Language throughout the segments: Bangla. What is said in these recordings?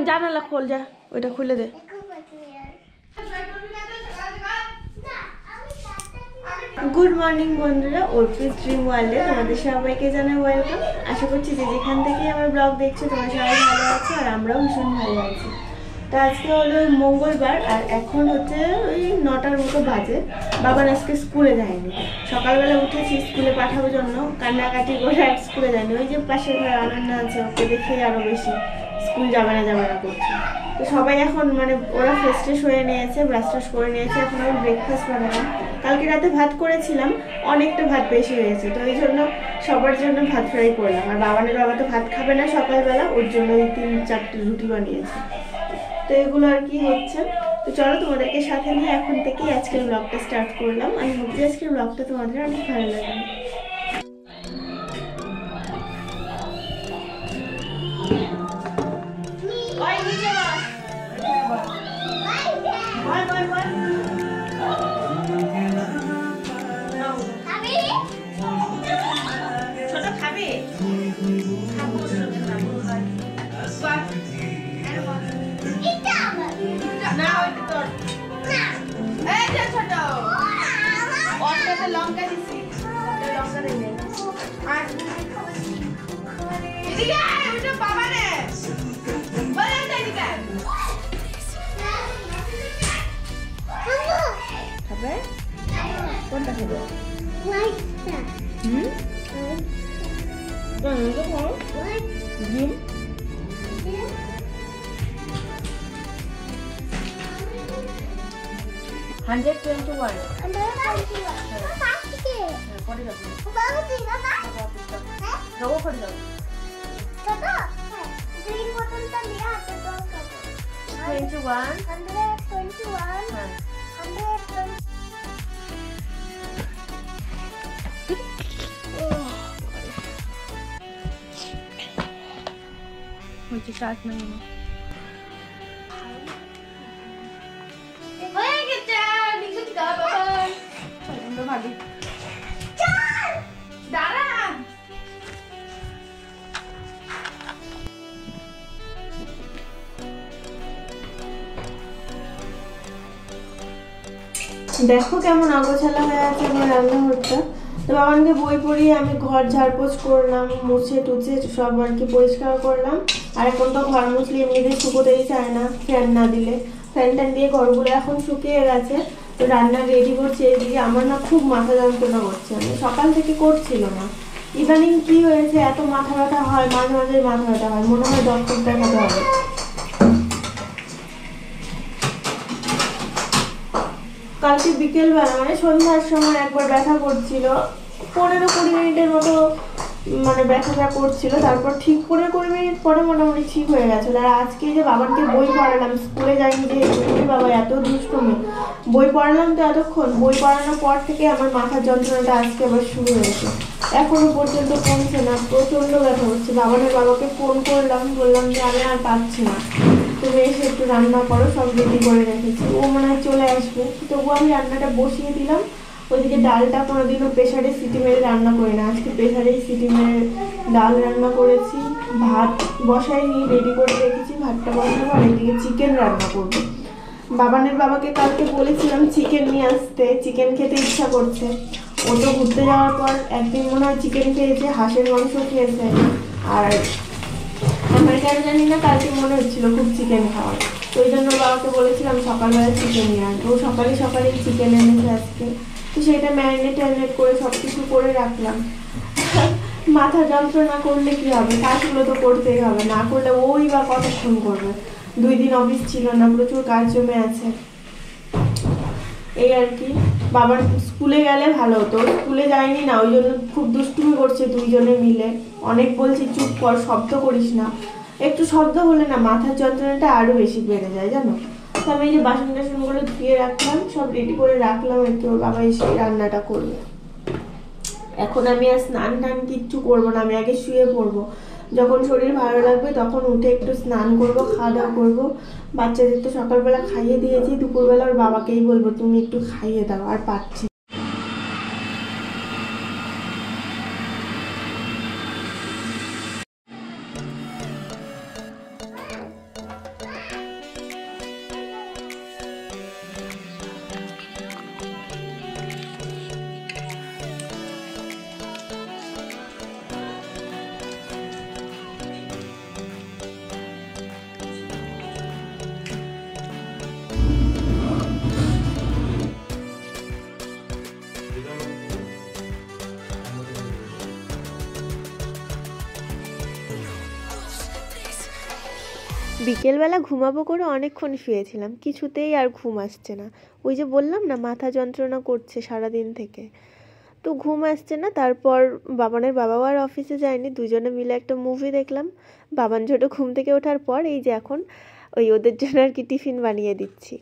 জানালা খোল, যা ওইটা খুলে দে। গুড মর্নিং বন্ধুরা, অর্পিস ড্রিম ওয়ার্ল্ডে তোমাদের সবাইকে জানাই ওয়েলকাম। আশা করছি যে যেখান থেকে আমার ব্লগ দেখছো তোমরা সবাই ভালো আছো, আর আমরাও ভীষণ ভালো আছি। তো আজকে হলো মঙ্গলবার, আর এখন হচ্ছে ওই 9টার মতো বাজে। বাবা আজকে স্কুলে যায়নি, সকালবেলা উঠেছি স্কুলে পাঠানোর জন্য, কান্নাকাটি করে আর স্কুলে যায়নি। ওই যে পাশের ঘরে অনন্যা আছে, ওকে দেখেই আরও বেশি স্কুল যাবে না করছে। তো সবাই এখন মানে ওরা ফ্রেশ ট্রেশ হয়ে নিয়েছে, ব্রাশ ট্রাশ করে নিয়েছে। এখন আমি ব্রেকফাস্ট বানালাম। কালকে রাতে ভাত করেছিলাম, অনেকটা ভাত বেশি হয়েছে, তো এই জন্য সবার জন্য ভাত ফ্রাই করলাম। আর বাবা তো ভাত খাবে না সকালবেলা, ওর জন্য ওই 3-4টে রুটি বানিয়েছে। তো এগুলো আর কি হচ্ছে। তো চলো তোমাদেরকে সাথে নিয়ে এখন থেকেই আজকের ব্লগটা স্টার্ট করলাম। আমি ভাবছি আজকের ব্লগটা তোমাদের অনেক ভালো লাগবে। লঙ্কা দিচ্ছি, লঙ্কা দেবে বাবা রে খাবে। কোনটা খাবে? ডিম 121 পরে যাবো যাবো পরে যাবো 21 হয়েছে 4 মিনিট। ভাবি দেখো কেমন অগোছালা হয়ে আছে আমার রান্নাঘরটা। তো বাবানকে বই পড়িয়ে আমি ঘর ঝাড়পোছ করলাম, মুছে টুছে সব আর কি পরিষ্কার করলাম। আর এখন তো ঘর মুছলে এমনিতে শুকোতেই চায় না ফ্যান না দিলে। ফ্যান ট্যান দিয়ে ঘরগুলো এখন শুকিয়ে গেছে। তো রান্না রেডি করছি। এদিকে আমার না খুব মাথা যন্ত্রণা করছে, আমি সকাল থেকে করছিল না। ইদানিং কি হয়েছে, এত মাথা ব্যথা হয়, মাঝে মাঝে মাথা ব্যথা হয়, মনে হয় ডক্টর দেখাতে হবে। কালকে বিকেলবেলা মানে সন্ধ্যার সময় একবার ব্যথা করছিল, 15-20 মিনিটের মতো মানে ব্যথাটা করছিল। তারপর ঠিক 15-20 মিনিট পরে মোটামুটি ঠিক হয়ে গেছিল। আর আজকে যে বাবাকে বই পড়ালাম, স্কুলে যাইনি যে বাবা এত দুষ্টুমি, বই পড়ালাম তো এতক্ষণ, বই পড়ানোর পর থেকে আমার মাথার যন্ত্রণাটা আজকে আবার শুরু হয়েছে। এখনো পর্যন্ত কমছে না, প্রচন্ড ব্যথা হচ্ছে। বাবাকে ফোন করলাম, বললাম যে আমি আর পাচ্ছি না, তুমি এসে একটু রান্না করো, সব রেডি করে রেখেছি। ও মনে হয় চলে আসবে, তবুও আমি রান্নাটা বসিয়ে দিলাম। ওইদিকে ডালটা কোনোদিনও প্রেশারে সিটি মেরে রান্না করি না, আজকে প্রেশারেই সিটি মেরে ডাল রান্না করেছি। ভাত বসাইনি, রেডি করে রেখেছি, ভাতটা বসাবো। আর এদিকে চিকেন রান্না করবো। বাবাকে কালকে বলেছিলাম চিকেন নিয়ে আসতে, চিকেন খেতে ইচ্ছা করছে। ও তো ঘুরতে যাওয়ার পর একদিন মনে হয় চিকেন খেয়েছে, হাঁসের মাংস খেয়েছে। আর আমার কেন জানি না কালকে মনে হচ্ছিল খুব চিকেন খাওয়ার, তো ওই জন্য বাবাকে বলেছিলাম সকালবেলা চিকেন নিয়ে আসবে। ও সকালে চিকেন এনেছে আজকে। তো সেটা ম্যারিনেট করে সব কিছু করে রাখলাম। মাথা যন্ত্রণা করলে কি হবে, কাজগুলো তো করতেই হবে, না করলে ওই বা কতক্ষণ করবে। 2 দিন অফিস ছিল না, প্রচুর কাজ জমে আছে, এই আর কি। বাবার স্কুলে গেলে ভালো হতো, স্কুলে যায়নি না, ওই জন্য খুব দুষ্টুমি করছে দুইজনে মিলে। অনেক বলছি চুপ কর, শব্দ করিস না, একটু শব্দ হলে না মাথার যন্ত্রণাটা আরো বেশি বেড়ে যায় জানো। তো আমি এই যে বাসন টাসনগুলো ধুয়ে রাখলাম, সব রেডি করে রাখলাম, একটু বাবা এসে রান্নাটা করবে। এখন আমি আর স্নান টান কিচ্ছু করবো না, আমি আগে শুয়ে পড়বো। যখন শরীর ভালো লাগবে তখন উঠে একটু স্নান করবো, খাওয়া দাওয়া করবো। বাচ্চাদের তো সকালবেলা খাইয়ে দিয়েছি, দুপুরবেলা ওর বাবাকেই বলবো তুমি একটু খাইয়ে দাও, আর পাচ্ছি। বিকেলবেলা ঘুমাবো করে অনেকক্ষণ শুয়েছিলাম, কিছুতেই আর ঘুম আসছে না। ওই যে বললাম না মাথা যন্ত্রণা করছে সারাদিন থেকে, তো ঘুম আসছে না। তারপর বাবানের বাবাও আর অফিসে যায়নি, দুজনে মিলে একটা মুভি দেখলাম। বাবান ছোট ঘুম থেকে ওঠার পর এই যে এখন ওই ওদের জন্য আর কি টিফিন বানিয়ে দিচ্ছি।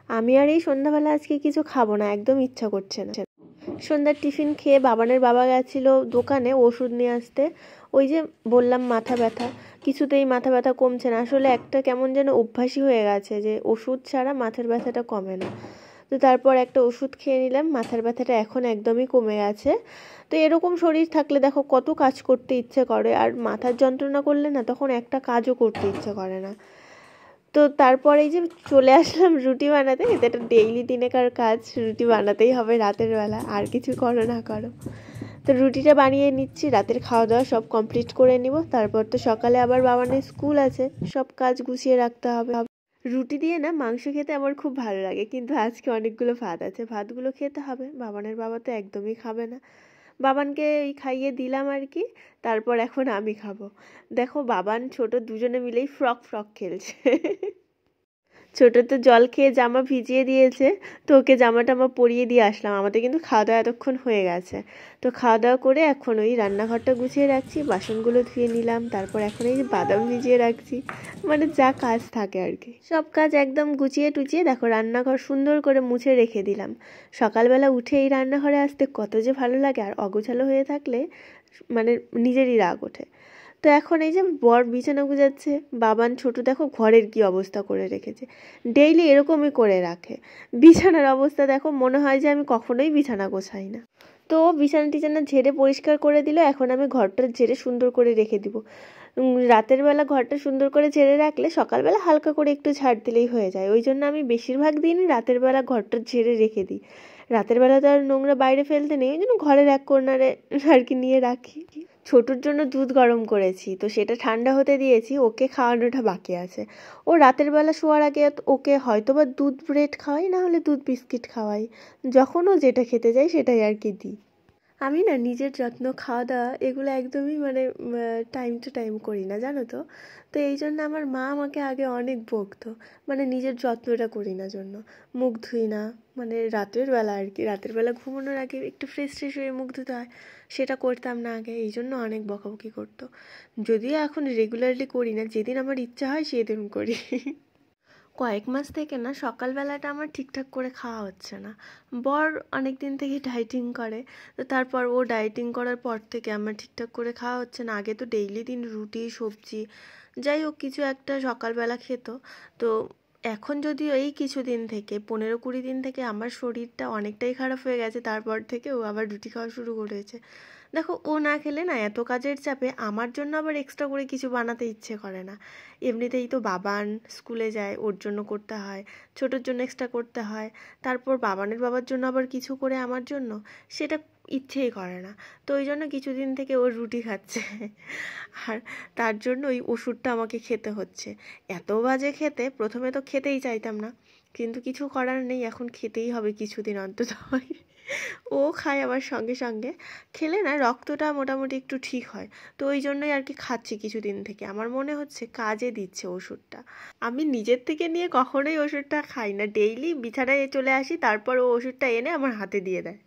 আমি আর এই সন্ধ্যাবেলা আজকে কিছু খাবো না, একদম ইচ্ছা করছে না। সন্ধ্যার টিফিন খেয়ে বাবানের বাবা গেছিল দোকানে ওষুধ নিয়ে আসতে। ওই যে বললাম মাথা ব্যথা, কিছুতেই মাথা ব্যথা কমছে না। আসলে একটা কেমন যেন অভ্যাসই হয়ে গেছে যে ওষুধ ছাড়া মাথার ব্যথাটা কমে না। তো তারপর একটা ওষুধ খেয়ে নিলাম, মাথার ব্যথাটা এখন একদমই কমে গেছে। তো এরকম শরীর থাকলে দেখো কত কাজ করতে ইচ্ছে করে, আর মাথার যন্ত্রণা করলে না তখন একটা কাজও করতে ইচ্ছে করে না। তো তারপরে এই যে চলে আসলাম রুটি বানাতে। এটা একটা ডেইলি দিনেকার কাজ, রুটি বানাতেই হবে রাতের বেলা, আর কিছু করো না করো। তো রুটিটা বানিয়ে নিচ্ছি, রাতের খাওয়া দাওয়া সব কমপ্লিট করে নিব। তারপর তো সকালে আবার বাবানের স্কুল আছে, সব কাজ গুছিয়ে রাখতে হবে। রুটি দিয়ে না মাংস খেতে আমার খুব ভালো লাগে, কিন্তু আজকে অনেকগুলো ভাত আছে, ভাতগুলো খেতে হবে। বাবানের বাবা তো একদমই খাবে না, বাবানকে খাইয়ে দিলাম আর কি। তারপর এখন আমি খাবো। দেখো বাবান ছোট দুজনে মিলেই ফ্রক ফ্রক খেলছে। ছোট তো জল খেয়ে জামা ভিজিয়ে দিয়েছে, তো ওকে জামা টামা পরিয়ে দিয়ে আসলাম। আমাদের কিন্তু খাওয়া দাওয়া এতক্ষণ হয়ে গেছে। তো খাওয়া দাওয়া করে এখন ওই রান্নাঘরটা গুছিয়ে রাখছি, বাসনগুলো ধুয়ে নিলাম। তারপর এখন এই যে বাদাম ভিজিয়ে রাখছি, মানে যা কাজ থাকে আর কি সব কাজ একদম গুছিয়ে টুচিয়ে দেখো রান্নাঘর সুন্দর করে মুছে রেখে দিলাম। সকালবেলা উঠে এই রান্নাঘরে আসতে কত যে ভালো লাগে, আর অগোছালো হয়ে থাকলে মানে নিজেরই রাগ ওঠে। তো এখন এই যে বর বিছানা গুজাচ্ছে, বাবান ছোট দেখো ঘরের কি অবস্থা করে রেখেছে, ডেইলি এরকমই করে রাখে। বিছানার অবস্থা দেখো, মনে হয় যে আমি কখনোই বিছানা গোছাই না। তো বিছানা টিছানা ঝেড়ে পরিষ্কার করে দিল, এখন আমি ঘরটা ঝেড়ে সুন্দর করে রেখে দিব। রাতের বেলা ঘরটা সুন্দর করে ঝেড়ে রাখলে সকালবেলা হালকা করে একটু ঝাড় দিলেই হয়ে যায়। ওই জন্য আমি বেশিরভাগ দিনই রাতের বেলা ঘরটা ঝেড়ে রেখে দিই। রাতের বেলা তো আর নোংরা বাইরে ফেলতে নেই, ওই জন্য ঘরের এক কর্নারে আর কি নিয়ে রাখি। ছোটুর জন্য দুধ গরম করেছি, তো সেটা ঠান্ডা হতে দিয়েছি, ওকে খাওয়ানোটা বাকি আছে। ও রাতের বেলা শোয়ার আগে ওকে হয়তোবা দুধ ব্রেড খাওয়াই, না হলে দুধ বিস্কিট খাওয়াই, যখন ও যেটা খেতে যায় সেটাই আর কি দিই। আমি না নিজের যত্ন, খাওয়া দাওয়া এগুলো একদমই মানে টাইম টু টাইম করি না, জানো তো। তো এই জন্য আমার মা আমাকে আগে অনেক বকতো, মানে নিজের যত্নটা করি না জন্য। মুখ ধুই না, মানে রাতের বেলা আর কি, রাতের বেলা ঘুমানোর আগে একটু ফ্রেশ ট্রেশ হয়ে মুখ ধুতে হয়, সেটা করতাম না আগে, এই জন্য অনেক বকাবকি করতো। যদিও এখন রেগুলারলি করি না, যেদিন আমার ইচ্ছা হয় সেদিন করি। কয়েক মাস থেকে না সকালবেলাটা আমার ঠিকঠাক করে খাওয়া হচ্ছে না। বর অনেক দিন থেকে ডায়েটিং করে, তো তারপর ও ডায়েটিং করার পর থেকে আমার ঠিকঠাক করে খাওয়া হচ্ছে না। আগে তো ডেইলি দিন রুটি সবজি যাই হোক কিছু একটা সকালবেলা খেত। তো এখন যদিও এই কিছুদিন থেকে 15-20 দিন থেকে আমার শরীরটা অনেকটাই খারাপ হয়ে গেছে, তারপর থেকে ও আবার রুটি খাওয়া শুরু করেছে। দেখো ও না খেলে না এত কাজের চাপে আমার জন্য আবার এক্সট্রা করে কিছু বানাতে ইচ্ছে করে না। এমনিতেই তো বাবান স্কুলে যায়, ওর জন্য করতে হয়, ছোটোর জন্য এক্সট্রা করতে হয়, তারপর বাবানের বাবার জন্য আবার কিছু করে আমার জন্য, সেটা ইচ্ছেই করে না। তো ওই জন্য কিছুদিন থেকে ও রুটি খাচ্ছে। আর তার জন্য ওই ওষুধটা আমাকে খেতে হচ্ছে। এত বাজে খেতে, প্রথমে তো খেতেই চাইতাম না, কিন্তু কিছু করার নেই, এখন খেতেই হবে কিছুদিন অন্তত। ও খায় আবার সঙ্গে সঙ্গে, খেলে না রক্তটা মোটামুটি একটু ঠিক হয়। তো ওই জন্যই আর কি খাচ্ছি কিছুদিন থেকে, আমার মনে হচ্ছে কাজে দিচ্ছে ওষুধটা। আমি নিজের থেকে নিয়ে কখনোই ওষুধটা খাই না, ডেইলি বিছানায় চলে আসি, তারপর ও ওষুধটা এনে আমার হাতে দিয়ে দেয়।